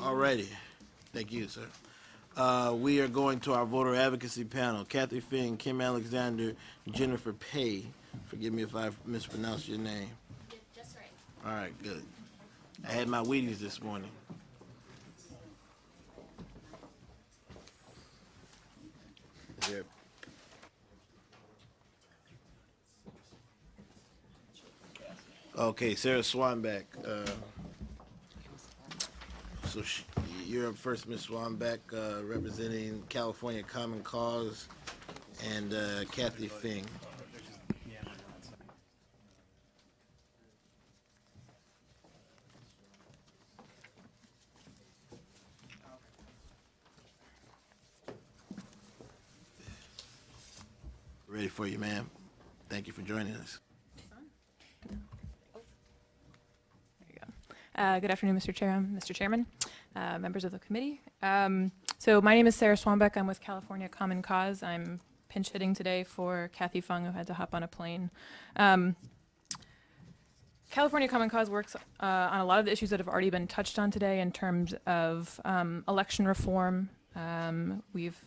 All righty. Thank you, sir. We are going to our voter advocacy panel. Kathy Finn, Kim Alexander, Jennifer Pay. Forgive me if I mispronounced your name. Just right. All right, good. I had my Wheaties this morning. Is there- Okay, Sarah Swanbeck. So you're up first, Ms. Swanbeck, representing California Common Cause, and Kathy Fing. Ready for you, ma'am. Thank you for joining us. Good afternoon, Mr. Chairman, members of the committee. So my name is Sarah Swanbeck. I'm with California Common Cause. I'm pinch hitting today for Kathy Fung, who had to hop on a plane. California Common Cause works on a lot of the issues that have already been touched on today in terms of election reform. We've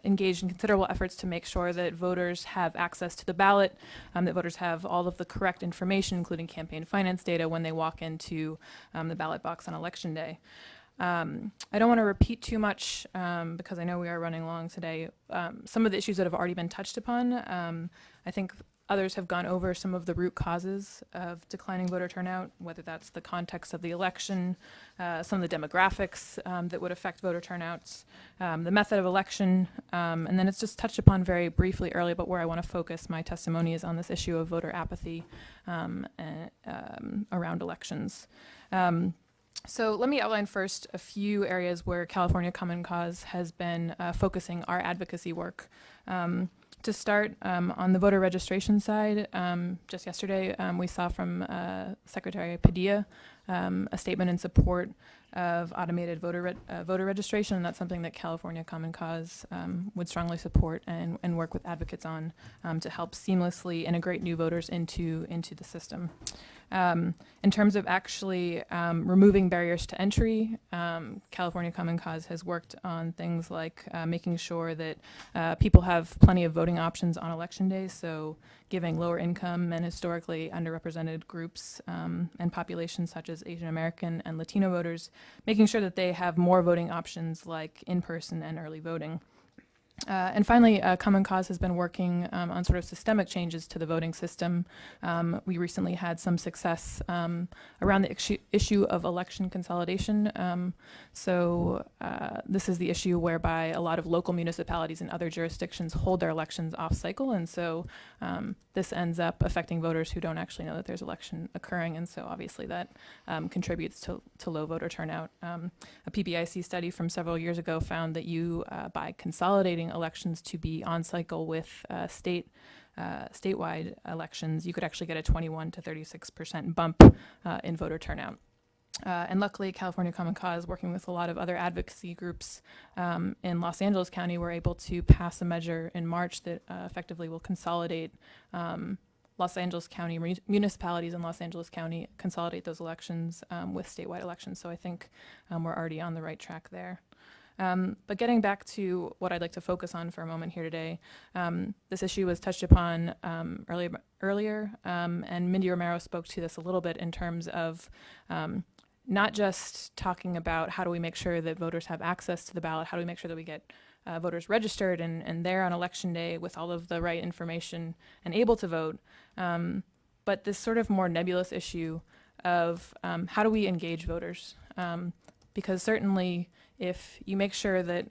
engaged in considerable efforts to make sure that voters have access to the ballot, that voters have all of the correct information, including campaign finance data, when they walk into the ballot box on election day. I don't want to repeat too much because I know we are running long today. Some of the issues that have already been touched upon, I think others have gone over some of the root causes of declining voter turnout, whether that's the context of the election, some of the demographics that would affect voter turnouts, the method of election, and then it's just touched upon very briefly earlier, but where I want to focus my testimony is on this issue of voter apathy around elections. So let me outline first a few areas where California Common Cause has been focusing our advocacy work. To start, on the voter registration side, just yesterday we saw from Secretary Padilla a statement in support of automated voter registration, and that's something that California Common Cause would strongly support and work with advocates on to help seamlessly integrate new voters into the system. In terms of actually removing barriers to entry, California Common Cause has worked on things like making sure that people have plenty of voting options on election day, so giving lower income and historically underrepresented groups and populations such as Asian American and Latino voters, making sure that they have more voting options like in-person and early voting. And finally, Common Cause has been working on sort of systemic changes to the voting system. We recently had some success around the issue of election consolidation. So this is the issue whereby a lot of local municipalities and other jurisdictions hold their elections off cycle, and so this ends up affecting voters who don't actually know that there's election occurring, and so obviously that contributes to low voter turnout. A PBIC study from several years ago found that by consolidating elections to be on cycle with statewide elections, you could actually get a 21 to 36% bump in voter turnout. And luckily, California Common Cause, working with a lot of other advocacy groups in Los Angeles County, were able to pass a measure in March that effectively will consolidate Los Angeles County municipalities in Los Angeles County, consolidate those elections with statewide elections. So I think we're already on the right track there. But getting back to what I'd like to focus on for a moment here today, this issue was touched upon earlier, and Mindy Romero spoke to this a little bit in terms of not just talking about how do we make sure that voters have access to the ballot, how do we make sure that we get voters registered and there on election day with all of the right information and able to vote, but this sort of more nebulous issue of how do we engage voters? Because certainly if you make sure that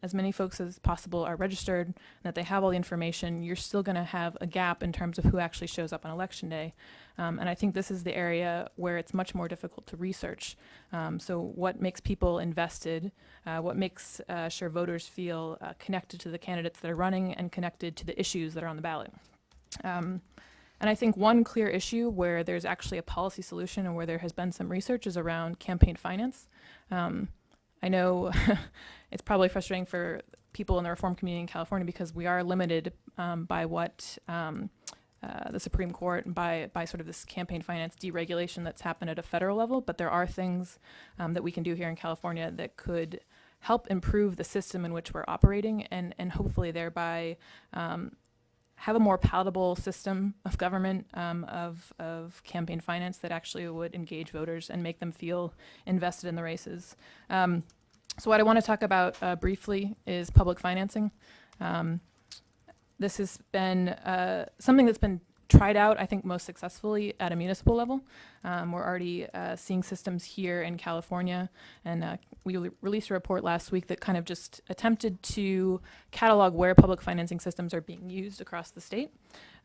as many folks as possible are registered and that they have all the information, you're still going to have a gap in terms of who actually shows up on election day. And I think this is the area where it's much more difficult to research. So what makes people invested? What makes sure voters feel connected to the candidates that are running and connected to the issues that are on the ballot? And I think one clear issue where there's actually a policy solution and where there has been some research is around campaign finance. I know it's probably frustrating for people in the reform community in California because we are limited by what the Supreme Court and by sort of this campaign finance deregulation that's happened at a federal level. But there are things that we can do here in California that could help improve the system in which we're operating, and hopefully thereby have a more palatable system of government, of campaign finance that actually would engage voters and make them feel invested in the races. So what I want to talk about briefly is public financing. This has been something that's been tried out, I think, most successfully at a municipal level. We're already seeing systems here in California, and we released a report last week that kind of just attempted to catalog where public financing systems are being used across the state,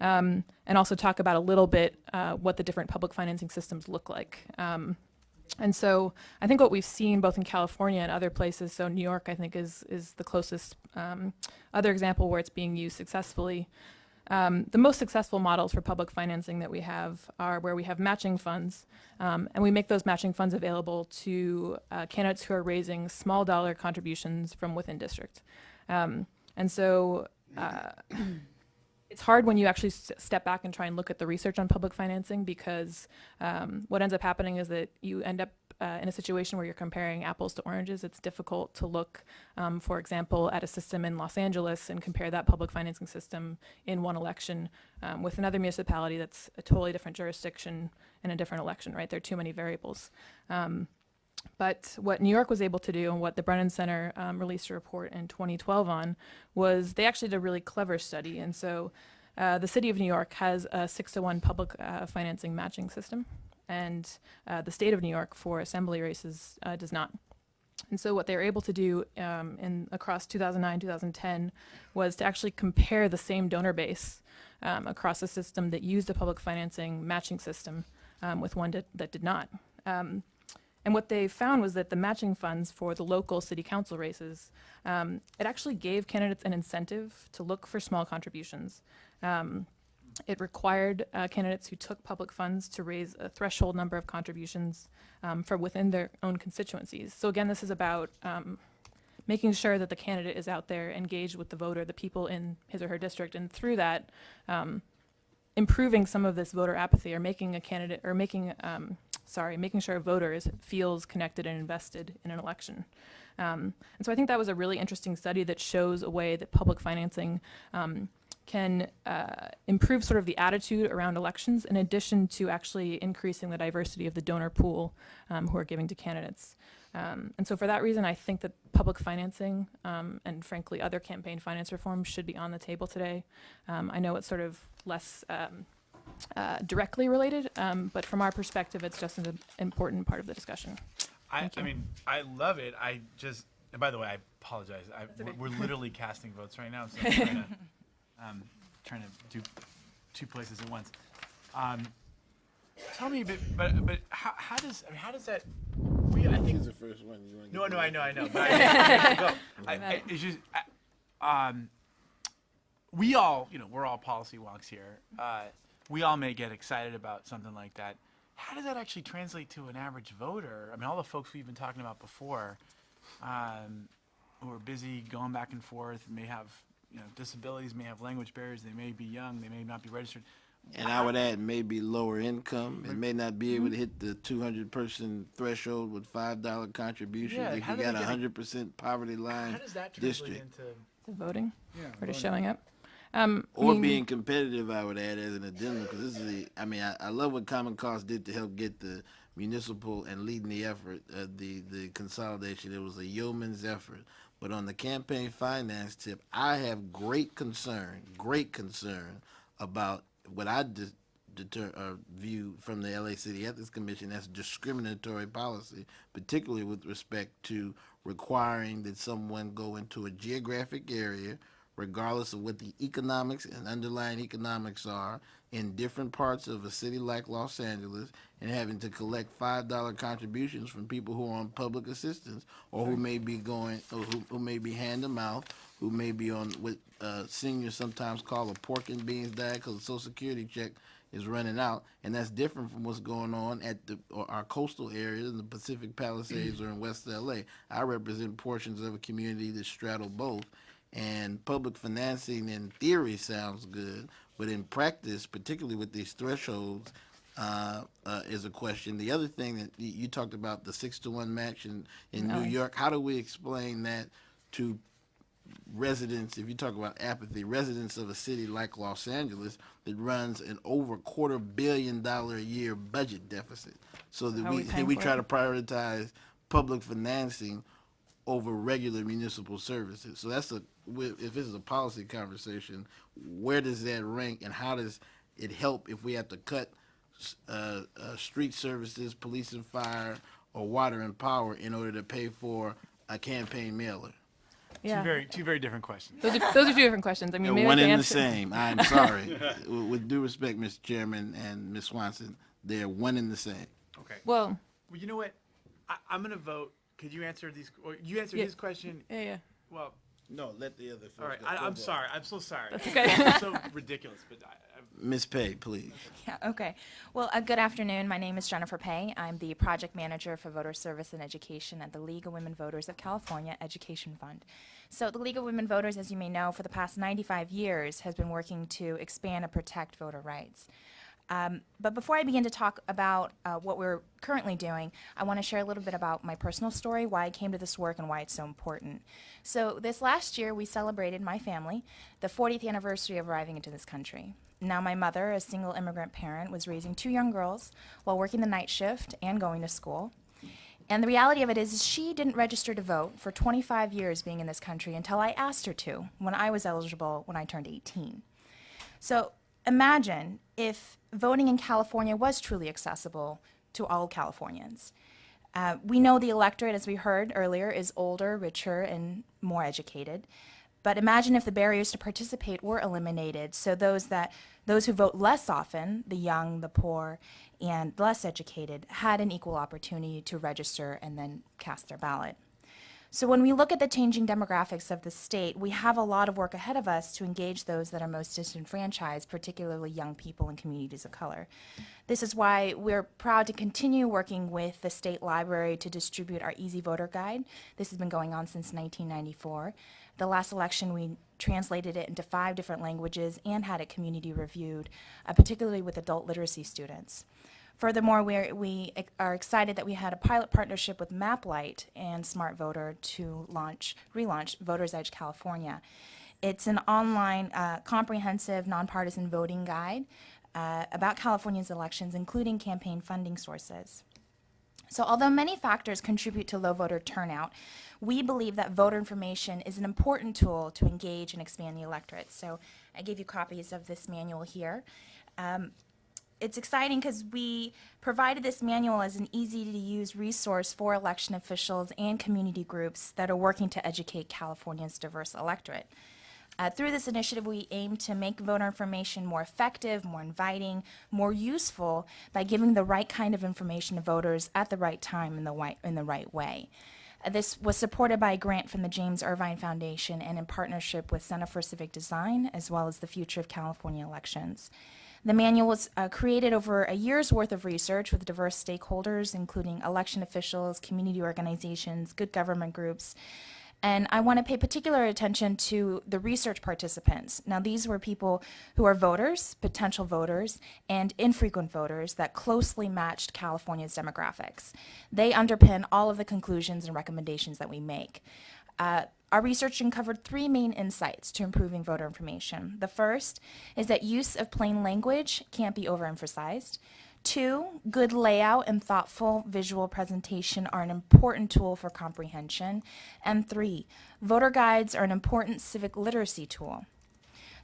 and also talk about a little bit what the different public financing systems look like. And so I think what we've seen both in California and other places, so New York I think is the closest other example where it's being used successfully. The most successful models for public financing that we have are where we have matching funds, and we make those matching funds available to candidates who are raising small dollar contributions from within district. And so it's hard when you actually step back and try and look at the research on public financing, because what ends up happening is that you end up in a situation where you're comparing apples to oranges. It's difficult to look, for example, at a system in Los Angeles and compare that public financing system in one election with another municipality that's a totally different jurisdiction in a different election, right? There are too many variables. But what New York was able to do, and what the Brennan Center released a report in 2012 on, was they actually did a really clever study. And so the city of New York has a 6-to-1 public financing matching system, and the state of New York for assembly races does not. And so what they were able to do across 2009, 2010 was to actually compare the same donor base across a system that used a public financing matching system with one that did not. And what they found was that the matching funds for the local city council races, it actually gave candidates an incentive to look for small contributions. It required candidates who took public funds to raise a threshold number of contributions from within their own constituencies. So again, this is about making sure that the candidate is out there engaged with the voter, the people in his or her district, and through that, improving some of this voter apathy, or making a candidate, or making sure a voter feels connected and invested in an election. And so I think that was a really interesting study that shows a way that public financing can improve sort of the attitude around elections, in addition to actually increasing the diversity of the donor pool who are giving to candidates. And so for that reason, I think that public financing and frankly other campaign finance reforms should be on the table today. I know it's sort of less directly related, but from our perspective, it's just an important part of the discussion. I mean, I love it. And by the way, I apologize. Okay. We're literally casting votes right now, so I'm trying to do two places at once. Tell me a bit, but how does that? I think He's the first one. You wanna no, get I that? know. But I have to go. It's just we all, we're all policy wonks here. We all may get excited about something like that. How does that actually translate to an average voter? I mean, all the folks we've been talking about before, who are busy going back and forth, may have disabilities, may have language barriers, they may be young, they may not be registered. And I would add maybe lower income and may not be able to hit the 200-person threshold with $5 contributions. Yeah, if how you do got they a get 100% poverty line How does that translate district. into? To voting, Yeah, or to voting. showing up. Or being competitive, I would add, as an addendum, because this is I love what Common Cause did to help get the municipal and leading the effort, the consolidation. It was a yeoman's effort. But on the campaign finance tip, I have great concern about what I view from the LA City Ethics Commission as discriminatory policy, particularly with respect to requiring that someone go into a geographic area, regardless of what the economics and underlying economics are, in different parts of a city like Los Angeles, and having to collect $5 contributions from people who are on public assistance, or who may be going, or who may be hand to mouth, who may be on what seniors sometimes call a pork and beans diet, because the Social Security check is running out, and that's different from what's going on at our coastal areas in the Pacific Palisades or in West LA. I represent portions of a community that straddle both, and public financing in theory sounds good, but in practice, particularly with these thresholds, is a question. The other thing that you talked about, the 6-to-1 match in New LA. York, how do we explain that to residents, if you talk about apathy, residents of a city like Los Angeles that runs an over $250 million a year budget deficit? So that How are we paying we for try it? to prioritize public financing over regular municipal services. So that's if this is a policy conversation, where does that rank, and how does it help if we have to cut street services, police and fire, or water and power in order to pay for a campaign mailer? Yeah. Two very different questions. Those are two different questions. I mean, maybe I One can and the answer- same. I'm sorry. With due respect, Mr. Chairman and Ms. Swanson, they're one and the same. Okay. Well, Well, you know what? I'm going to vote. Could you answer these? Or you answer Yeah. his question. yeah. Well, No, let the other folks all right. go. I'm sorry. I'm so sorry. That's okay. It's so ridiculous, but Ms. Pay, please. Yeah, okay. Well, good afternoon. My name is Jennifer Pay. I'm the project manager for voter service and education at the League of Women Voters of California Education Fund. So the League of Women Voters, as you may know, for the past 95 years has been working to expand and protect voter rights. But before I begin to talk about what we're currently doing, I want to share a little bit about my personal story, why I came to this work, and why it's so important. So this last year, we celebrated, my family, the 40th anniversary of arriving into this country. Now my mother, a single immigrant parent, was raising 2 young girls while working the night shift and going to school. And the reality of it is she didn't register to vote for 25 years being in this country until I asked her to when I was eligible when I turned 18. So imagine if voting in California was truly accessible to all Californians. We know the electorate, as we heard earlier, is older, richer, and more educated. But imagine if the barriers to participate were eliminated, so those who vote less often, the young, the poor, and less educated, had an equal opportunity to register and then cast their ballot. So when we look at the changing demographics of the state, we have a lot of work ahead of us to engage those that are most disenfranchised, particularly young people and communities of color. This is why we're proud to continue working with the state library to distribute our Easy Voter Guide. This has been going on since 1994. The last election, we translated it into 5 different languages and had it community reviewed, particularly with adult literacy students. Furthermore, we are excited that we had a pilot partnership with MapLight and Smart Voter to relaunch Voters Edge California. It's an online, comprehensive, nonpartisan voting guide about California's elections, including campaign funding sources. So although many factors contribute to low voter turnout, we believe that voter information is an important tool to engage and expand the electorate. So I gave you copies of this manual here. It's exciting because we provided this manual as an easy-to-use resource for election officials and community groups that are working to educate California's diverse electorate. Through this initiative, we aim to make voter information more effective, more inviting, more useful by giving the right kind of information to voters at the right time in the right way. This was supported by a grant from the James Irvine Foundation and in partnership with Center for Civic Design, as well as the Future of California Elections. The manual was created over a year's worth of research with diverse stakeholders, including election officials, community organizations, good government groups. And I want to pay particular attention to the research participants. Now, these were people who are voters, potential voters, and infrequent voters that closely matched California's demographics. They underpin all of the conclusions and recommendations that we make. Our research uncovered 3 main insights to improving voter information. The first is that use of plain language can't be overemphasized. 2, good layout and thoughtful visual presentation are an important tool for comprehension. And 3, voter guides are an important civic literacy tool.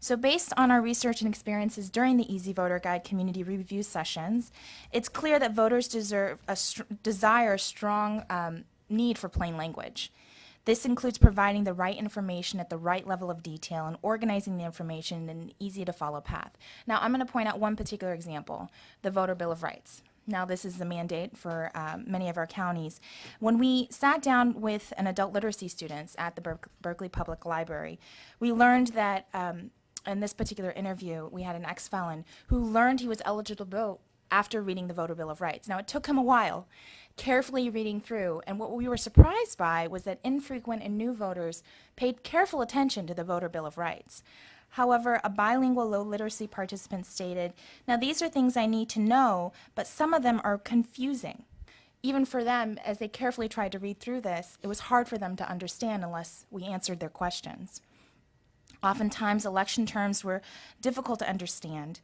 So based on our research and experiences during the Easy Voter Guide community review sessions, it's clear that voters desire a strong need for plain language. This includes providing the right information at the right level of detail and organizing the information in an easy-to-follow path. Now, I'm going to point out one particular example, the Voter Bill of Rights. Now, this is the mandate for many of our counties. When we sat down with an adult literacy students at the Berkeley Public Library, we learned that in this particular interview, we had an ex-felon who learned he was eligible to vote after reading the Voter Bill of Rights. Now, it took him a while, carefully reading through, and what we were surprised by was that infrequent and new voters paid careful attention to the Voter Bill of Rights. However, a bilingual low literacy participant stated, "Now these are things I need to know, but some of them are confusing." Even for them, as they carefully tried to read through this, it was hard for them to understand unless we answered their questions. Oftentimes, election terms were difficult to understand.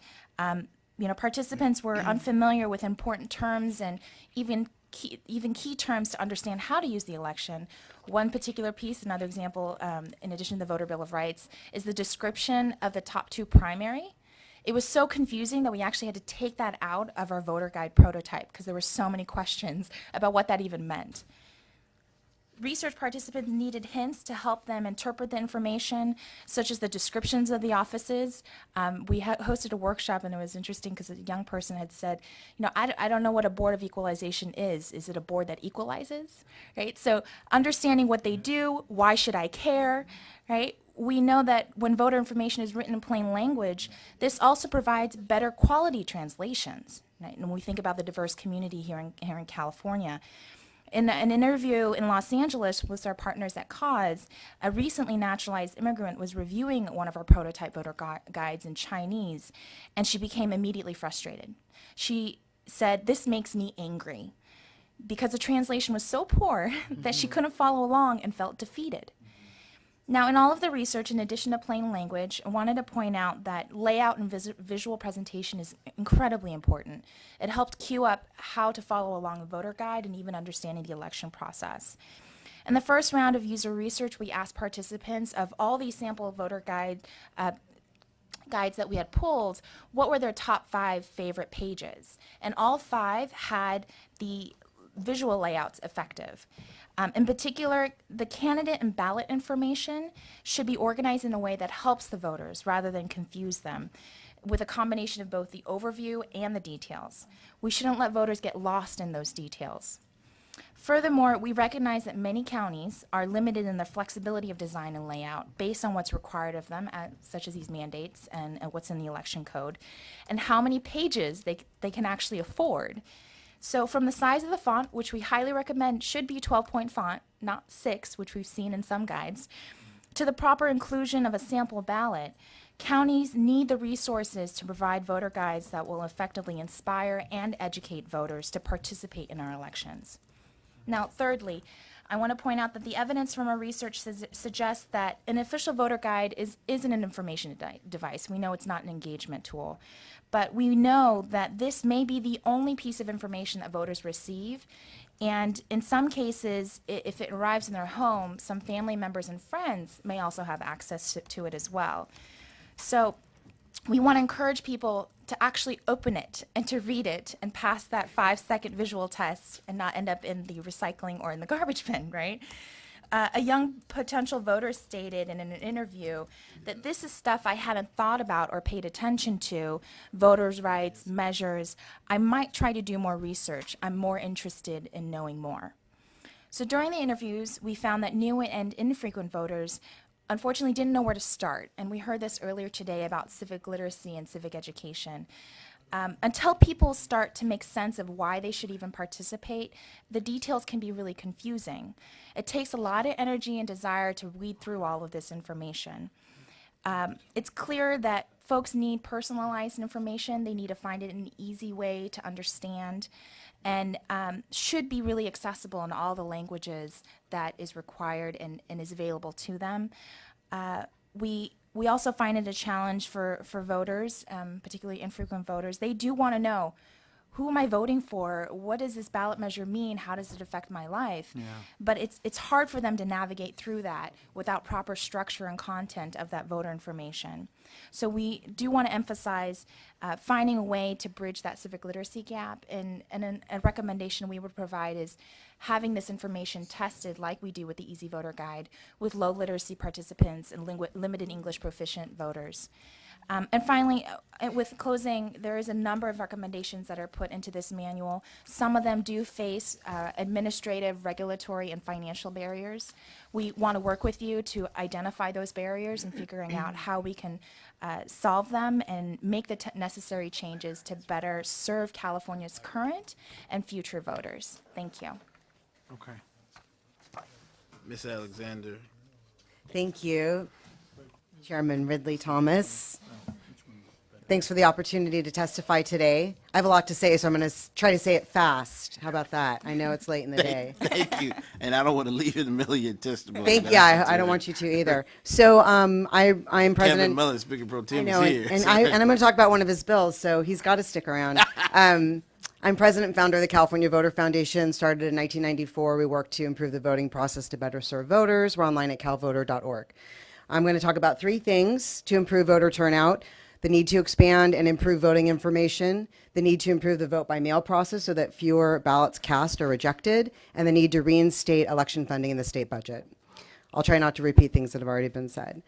Participants were unfamiliar with important terms and even key terms to understand how to use the election. One particular piece, another example, in addition to the Voter Bill of Rights, is the description of the top two primary. It was so confusing that we actually had to take that out of our voter guide prototype because there were so many questions about what that even meant. Research participants needed hints to help them interpret the information, such as the descriptions of the offices. We hosted a workshop, and it was interesting because a young person had said, I don't know what a board of equalization is. Is it a board that equalizes? Right? So understanding what they do, why should I care? Right? We know that when voter information is written in plain language, this also provides better quality translations. Right? And when we think about the diverse community here in California, in an interview in Los Angeles with our partners at Cause, a recently naturalized immigrant was reviewing one of our prototype voter guides in Chinese, and she became immediately frustrated. She said, "This makes me angry," because the translation was so poor that she couldn't follow along and felt defeated. Now, in all of the research, in addition to plain language, I wanted to point out that layout and visual presentation is incredibly important. It helped cue up how to follow along the voter guide and even understanding the election process. In the first round of user research, we asked participants of all these sample voter guides that we had pulled, what were their top 5 favorite pages? And all 5 had the visual layouts effective. In particular, the candidate and ballot information should be organized in a way that helps the voters rather than confuse them, with a combination of both the overview and the details. We shouldn't let voters get lost in those details. Furthermore, we recognize that many counties are limited in their flexibility of design and layout based on what's required of them, such as these mandates and what's in the election code, and how many pages they can actually afford. So from the size of the font, which we highly recommend should be 12-point font, not 6, which we've seen in some guides, to the proper inclusion of a sample ballot, counties need the resources to provide voter guides that will effectively inspire and educate voters to participate in our elections. Now, thirdly, I want to point out that the evidence from our research suggests that an official voter guide isn't an information device. We know it's not an engagement tool. But we know that this may be the only piece of information that voters receive. And in some cases, if it arrives in their home, some family members and friends may also have access to it as well. So we want to encourage people to actually open it and to read it and pass that 5-second visual test and not end up in the recycling or in the garbage bin, right? A young potential voter stated in an interview that this is stuff I hadn't thought about or paid attention to, voters' rights, measures. I might try to do more research. I'm more interested in knowing more. So during the interviews, we found that new and infrequent voters unfortunately didn't know where to start. And we heard this earlier today about civic literacy and civic education. Until people start to make sense of why they should even participate, the details can be really confusing. It takes a lot of energy and desire to read through all of this information. It's clear that folks need personalized information. They need to find it in an easy way to understand, and should be really accessible in all the languages that is required and is available to them. We also find it a challenge for voters, particularly infrequent voters. They do want to know, who am I voting for? What does this ballot measure mean? How does it affect my life? Yeah. But it's hard for them to navigate through that without proper structure and content of that voter information. So we do want to emphasize finding a way to bridge that civic literacy gap, and a recommendation we would provide is having this information tested like we do with the Easy Voter Guide with low literacy participants and limited English proficient voters. And finally, with closing, there is a number of recommendations that are put into this manual. Some of them do face administrative, regulatory, and financial barriers. We want to work with you to identify those barriers and figuring out how we can solve them and make the necessary changes to better serve California's current and future voters. Thank you. Okay. Miss Alexander. Thank you. Chairman Ridley Thomas. Thanks for the opportunity to testify today. I have a lot to say, so I'm going to try to say it fast. How about that? I know it's late in the day. Thank you. And I don't want to leave in the middle of your testimony. I don't want you to either. So I'm Kevin President. Mullen, Speaker Pro I Tem, know, is here. and I'm going to talk about one of his bills, so he's got to stick around. I'm president and founder of the California Voter Foundation. Started in 1994. We work to improve the voting process to better serve voters. We're online at calvoter.org. I'm going to talk about three things to improve voter turnout: the need to expand and improve voting information, the need to improve the vote by mail process so that fewer ballots cast are rejected, and the need to reinstate election funding in the state budget. I'll try not to repeat things that have already been said.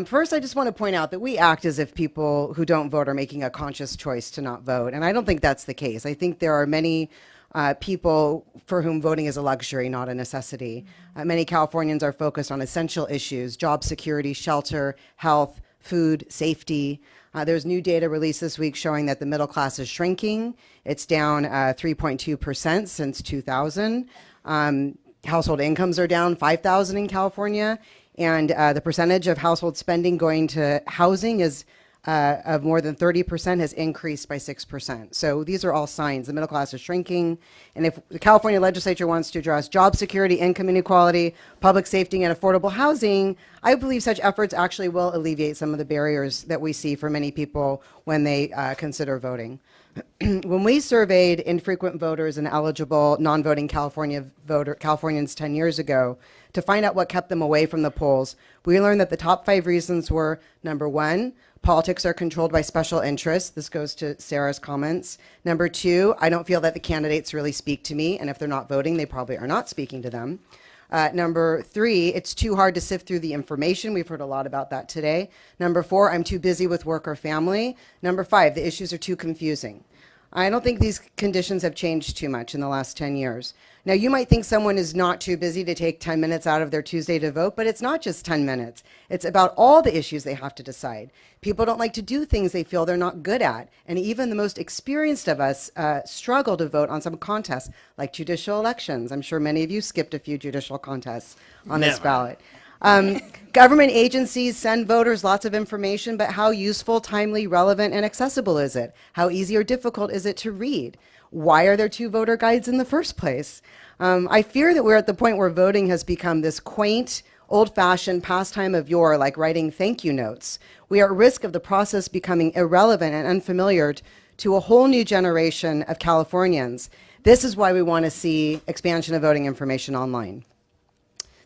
First, I just want to point out that we act as if people who don't vote are making a conscious choice to not vote, and I don't think that's the case. I think there are many people for whom voting is a luxury, not a necessity. Many Californians are focused on essential issues: job security, shelter, health, food, safety. There's new data released this week showing that the middle class is shrinking. It's down 3.2% since 2000. Household incomes are down 5,000 in California, and the percentage of household spending going to housing is of more than 30% has increased by 6%. So these are all signs. The middle class is shrinking, and if the California legislature wants to address job security, income inequality, public safety, and affordable housing, I believe such efforts actually will alleviate some of the barriers that we see for many people when they consider voting. When we surveyed infrequent voters and eligible non-voting Californians 10 years ago to find out what kept them away from the polls, we learned that the top 5 reasons were: number 1, politics are controlled by special interests. This goes to Sarah's comments. Number 2, I don't feel that the candidates really speak to me, and if they're not voting, they probably are not speaking to them. Number 3, it's too hard to sift through the information. We've heard a lot about that today. Number 4, I'm too busy with work or family. Number 5, the issues are too confusing. I don't think these conditions have changed too much in the last 10 years. Now, you might think someone is not too busy to take 10 minutes out of their Tuesday to vote, but it's not just 10 minutes. It's about all the issues they have to decide. People don't like to do things they feel they're not good at, and even the most experienced of us struggle to vote on some contests, like judicial elections. I'm sure many of you skipped a few judicial contests on this ballot. Government agencies send voters lots of information, but how useful, timely, relevant, and accessible is it? How easy or difficult is it to read? Why are there 2 voter guides in the first place? I fear that we're at the point where voting has become this quaint, old-fashioned pastime of yore, like writing thank you notes. We are at risk of the process becoming irrelevant and unfamiliar to a whole new generation of Californians. This is why we want to see expansion of voting information online.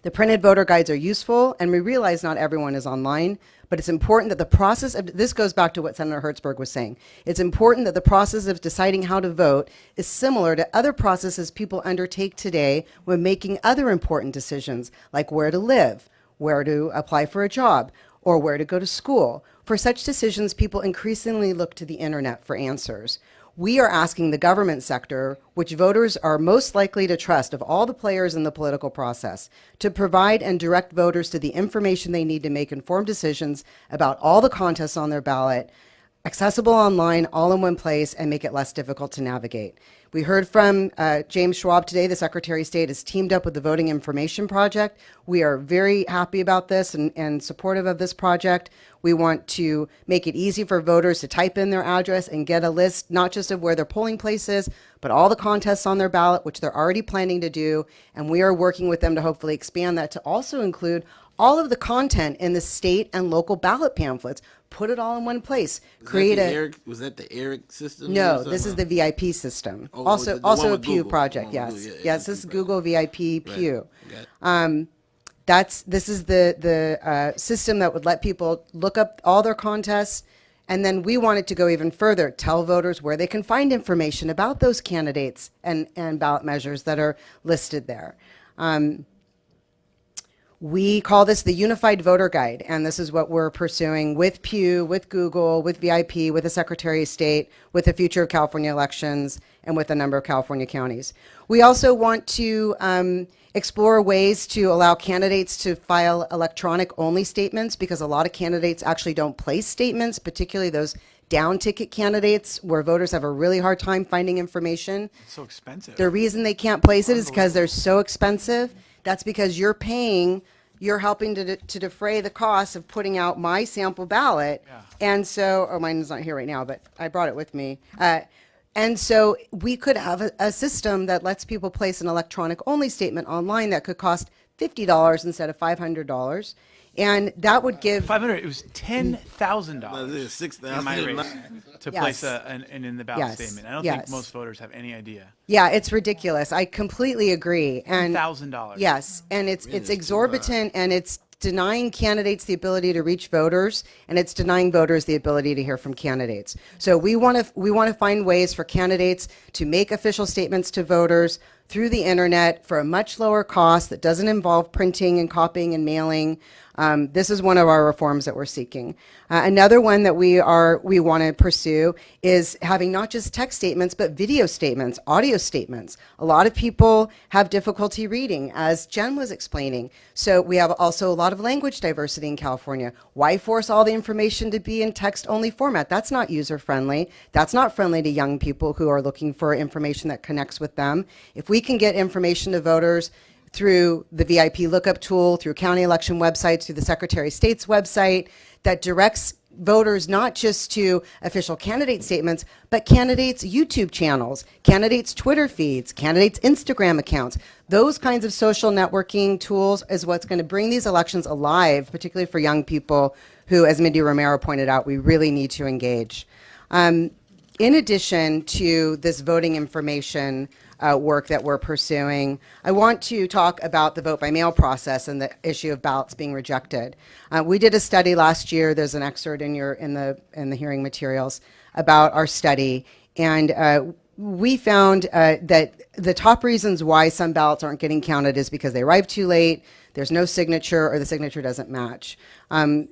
The printed voter guides are useful, and we realize not everyone is online, but it's important that the process of, this goes back to what Senator Hertzberg was saying, it's important that the process of deciding how to vote is similar to other processes people undertake today when making other important decisions, like where to live, where to apply for a job, or where to go to school. For such decisions, people increasingly look to the internet for answers. We are asking the government sector, which voters are most likely to trust of all the players in the political process, to provide and direct voters to the information they need to make informed decisions about all the contests on their ballot, accessible online, all in one place, and make it less difficult to navigate. We heard from James Schwab today. The Secretary of State has teamed up with the Voting Information Project. We are very happy about this and supportive of this project. We want to make it easy for voters to type in their address and get a list, not just of where their polling place is, but all the contests on their ballot, which they're already planning to do. And we are working with them to hopefully expand that to also include all of the content in the state and local ballot pamphlets. Put it all in one place. Was that the ERIC system? No, this is the VIP system. Oh, also the one a with Pew Google. project, The one yes. with Google, Yes, this is Google VIP Pew. Got it. This is the system that would let people look up all their contests, and then we wanted to go even further, tell voters where they can find information about those candidates and ballot measures that are listed there. We call this the Unified Voter Guide, and this is what we're pursuing with Pew, with Google, with VIP, with the Secretary of State, with the future of California elections, and with a number of California counties. We also want to explore ways to allow candidates to file electronic-only statements, because a lot of candidates actually don't place statements, particularly those down-ticket candidates where voters have a really hard time finding information. It's so expensive. The reason they can't place it is because they're so expensive. That's because you're paying you're helping to defray the cost of putting out my sample ballot. Yeah. And so, oh, mine is not here right now, but I brought it with me. And so we could have a system that lets people place an electronic only statement online that could cost $50 instead of $500. And that would give, 500. It was $10,000 $6,000 in my race to Yes. place an in the ballot Yes. statement. I don't Yes. think most voters have any idea. yeah, it's ridiculous. I completely agree. And $1,000. yes, and it's too exorbitant, and it's denying candidates the ability to reach voters, and it's denying voters the ability to hear from candidates. So we want to find ways for candidates to make official statements to voters through the internet for a much lower cost that doesn't involve printing and copying and mailing. This is one of our reforms that we're seeking. Another one that we want to pursue is having not just text statements, but video statements, audio statements. A lot of people have difficulty reading, as Jen was explaining. So we have also a lot of language diversity in California. Why force all the information to be in text-only format? That's not user-friendly. That's not friendly to young people who are looking for information that connects with them. If we can get information to voters through the VIP lookup tool, through county election websites, through the Secretary of State's website, that directs voters not just to official candidate statements, but candidates' YouTube channels, candidates' Twitter feeds, candidates' Instagram accounts. Those kinds of social networking tools is what's going to bring these elections alive, particularly for young people who, as Mindy Romero pointed out, we really need to engage. In addition to this voting information work that we're pursuing, I want to talk about the vote by mail process and the issue of ballots being rejected. We did a study last year. There's an excerpt in the hearing materials about our study, and we found that the top reasons why some ballots aren't getting counted is because they arrive too late, there's no signature, or the signature doesn't match.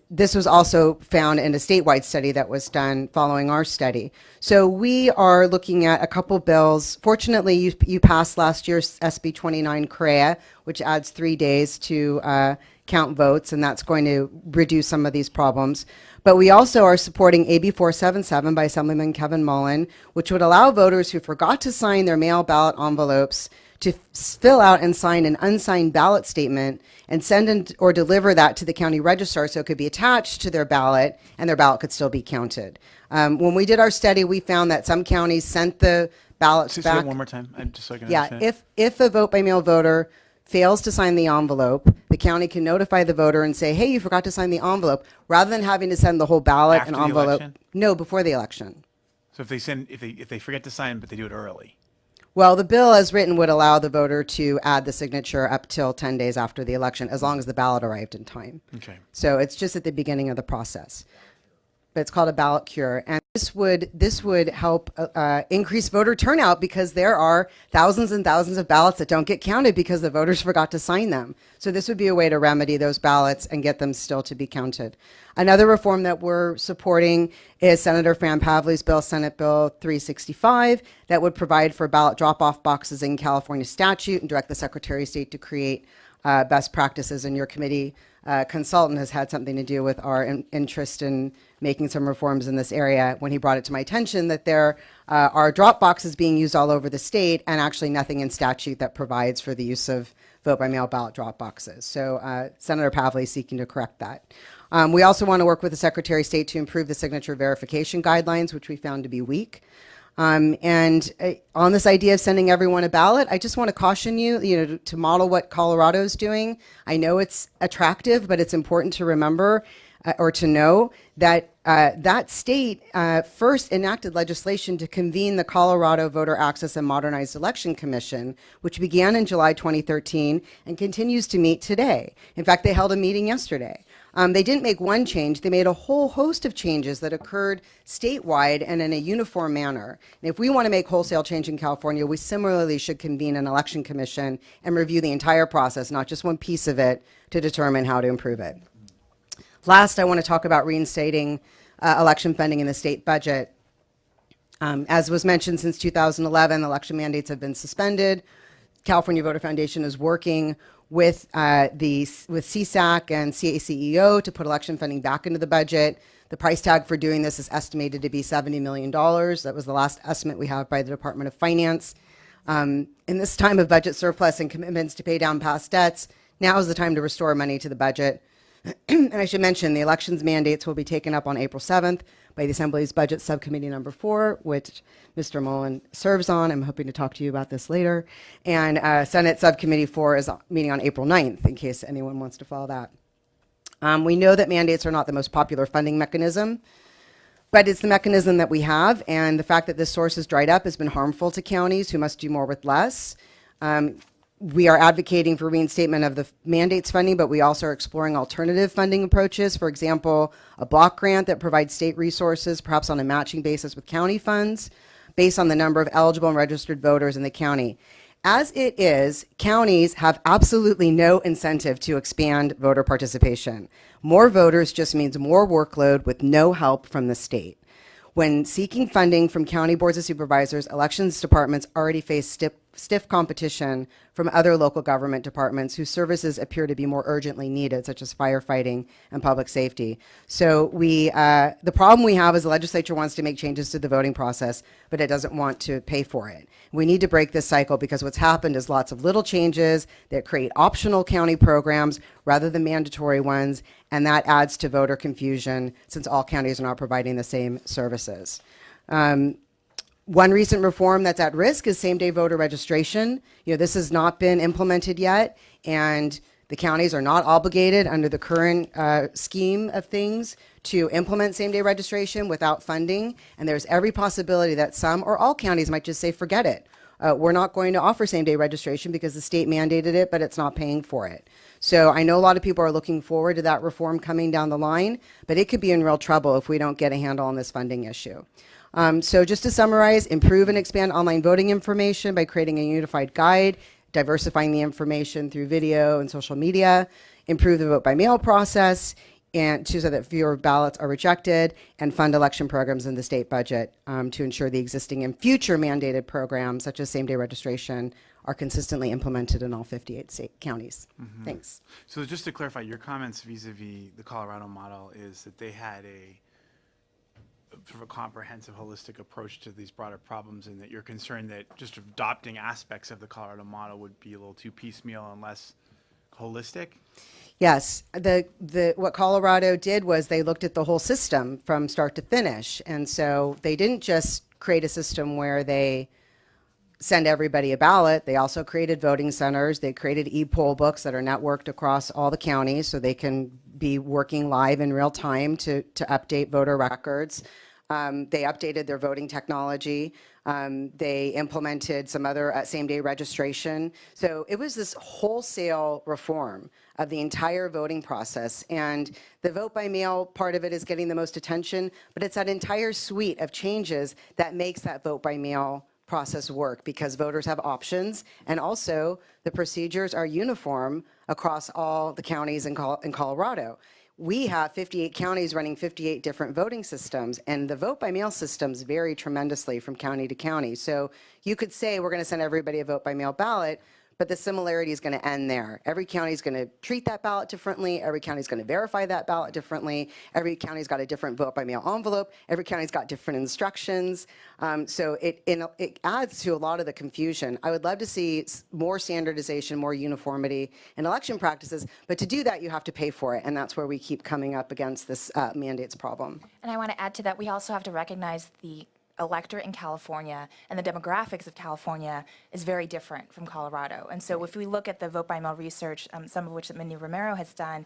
This was also found in a statewide study that was done following our study. So we are looking at a couple bills. Fortunately, you passed last year's SB 29 CREA, which adds 3 days to count votes, and that's going to reduce some of these problems. But we also are supporting AB 477 by Assemblyman Kevin Mullen, which would allow voters who forgot to sign their mail ballot envelopes to fill out and sign an unsigned ballot statement and send in or deliver that to the county registrar so it could be attached to their ballot and their ballot could still be counted. When we did our study, we found that some counties sent the ballots Say back. that one more time, just so I can Yeah, understand. if a vote by mail voter fails to sign the envelope, the county can notify the voter and say, hey, you forgot to sign the envelope, rather than having to send the whole ballot After and the envelope. election? No, before the election. So if they forget to sign, but they do it early. Well, the bill as written would allow the voter to add the signature up till 10 days after the election, as long as the ballot arrived in time. Okay. So it's just at the beginning of the process. But it's called a ballot cure. And this would help increase voter turnout, because there are thousands and thousands of ballots that don't get counted because the voters forgot to sign them. So this would be a way to remedy those ballots and get them still to be counted. Another reform that we're supporting is Senator Fran Pavley's bill, Senate Bill 365, that would provide for ballot drop-off boxes in California statute and direct the Secretary of State to create best practices. And your committee consultant has had something to do with our interest in making some reforms in this area when he brought it to my attention that there are drop boxes being used all over the state, and actually nothing in statute that provides for the use of vote by mail ballot drop boxes. So Senator Pavley is seeking to correct that. We also want to work with the Secretary of State to improve the signature verification guidelines, which we found to be weak. On this idea of sending everyone a ballot, I just want to caution you, to model what Colorado's doing. I know it's attractive, but it's important to remember or to know that that state first enacted legislation to convene the Colorado Voter Access and Modernized Election Commission, which began in July 2013 and continues to meet today. In fact, they held a meeting yesterday. They didn't make one change. They made a whole host of changes that occurred statewide and in a uniform manner. And if we want to make wholesale change in California, we similarly should convene an election commission and review the entire process, not just one piece of it, to determine how to improve it. Last, I want to talk about reinstating election funding in the state budget. As was mentioned, since 2011, election mandates have been suspended. California Voter Foundation is working with CSAC and CACEO to put election funding back into the budget. The price tag for doing this is estimated to be $70 million. That was the last estimate we have by the Department of Finance. In this time of budget surplus and commitments to pay down past debts, Now is the time to restore money to the budget. And I should mention the elections mandates will be taken up on April 7th by the Assembly's Budget Subcommittee number 4, which Mr. Mullen serves on. I'm hoping to talk to you about this later. And Senate Subcommittee 4 is meeting on April 9th, in case anyone wants to follow that. We know that mandates are not the most popular funding mechanism, but it's the mechanism that we have, and the fact that this source has dried up has been harmful to counties who must do more with less. We are advocating for reinstatement of the mandates funding, but we also are exploring alternative funding approaches. For example, a block grant that provides state resources, perhaps on a matching basis with county funds, based on the number of eligible and registered voters in the county. As it is, counties have absolutely no incentive to expand voter participation. More voters just means more workload with no help from the state. When seeking funding from county boards of supervisors, elections departments already face stiff competition from other local government departments whose services appear to be more urgently needed, such as firefighting and public safety. So the problem we have is the legislature wants to make changes to the voting process, but it doesn't want to pay for it. We need to break this cycle because what's happened is lots of little changes that create optional county programs rather than mandatory ones, and that adds to voter confusion since all counties are not providing the same services. One recent reform that's at risk is same-day voter registration. This has not been implemented yet, and the counties are not obligated under the current scheme of things to implement same-day registration without funding, and there's every possibility that some or all counties might just say, forget it. We're not going to offer same-day registration because the state mandated it, but it's not paying for it. So I know a lot of people are looking forward to that reform coming down the line, but it could be in real trouble if we don't get a handle on this funding issue. So just to summarize, improve and expand online voting information by creating a unified guide, diversifying the information through video and social media, improve the vote by mail process, and so that fewer ballots are rejected, and fund election programs in the state budget to ensure the existing and future mandated programs, such as same-day registration, are consistently implemented in all 58 state counties. Thanks. So just to clarify, your comments vis-a-vis the Colorado model is that they had a sort of a comprehensive, holistic approach to these broader problems, and that you're concerned that just adopting aspects of the Colorado model would be a little too piecemeal and less holistic? Yes, what Colorado did was they looked at the whole system from start to finish, and so they didn't just create a system where they send everybody a ballot. They also created voting centers. They created e-poll books that are networked across all the counties so they can be working live in real time to update voter records. They updated their voting technology. They implemented some other same-day registration. So it was this wholesale reform of the entire voting process. And the vote by mail part of it is getting the most attention, but it's that entire suite of changes that makes that vote by mail process work, because voters have options, and also the procedures are uniform across all the counties in Colorado. We have 58 counties running 58 different voting systems, and the vote by mail systems vary tremendously from county to county. So you could say we're going to send everybody a vote by mail ballot, but the similarity is going to end there. Every county is going to treat that ballot differently. Every county is going to verify that ballot differently. Every county's got a different vote by mail envelope. Every county's got different instructions. So it adds to a lot of the confusion. I would love to see more standardization, more uniformity in election practices, but to do that, you have to pay for it, and that's where we keep coming up against this mandates problem. And I want to add to that, we also have to recognize the electorate in California and the demographics of California is very different from Colorado. And so if we look at the vote by mail research, some of which that Mindy Romero has done,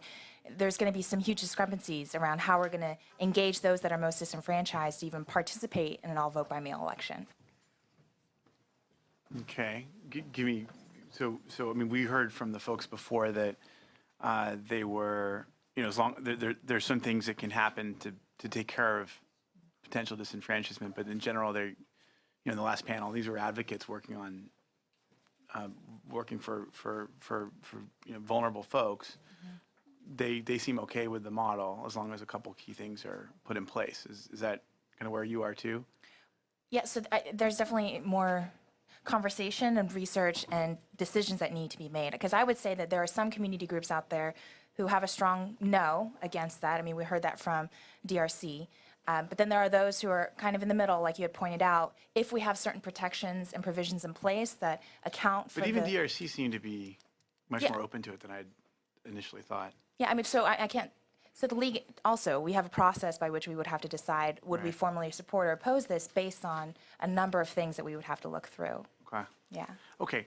there's going to be some huge discrepancies around how we're going to engage those that are most disenfranchised to even participate in an all vote by mail election. Okay, give me, so I mean, we heard from the folks before that they were, as long, there's some things that can happen to take care of potential disenfranchisement, but in general, they're, in the last panel, these were advocates working on, working for vulnerable folks. Mm-hmm. They seem okay with the model as long as a couple key things are put in place. Is that kind of where you are too? Yeah, so there's definitely more conversation and research and decisions that need to be made. Because I would say that there are some community groups out there who have a strong no against that. I mean, we heard that from DRC. But then there are those who are kind of in the middle, like you had pointed out, if we have certain protections and provisions in place that account for But even DRC seemed to be much Yeah. more open to it than I'd initially thought. Yeah, I mean, so I can't, so the league, also, we have a process by which we would have to decide, would we Right. formally support or oppose this based on a number of things that we would have to look through. Okay. Yeah. Okay.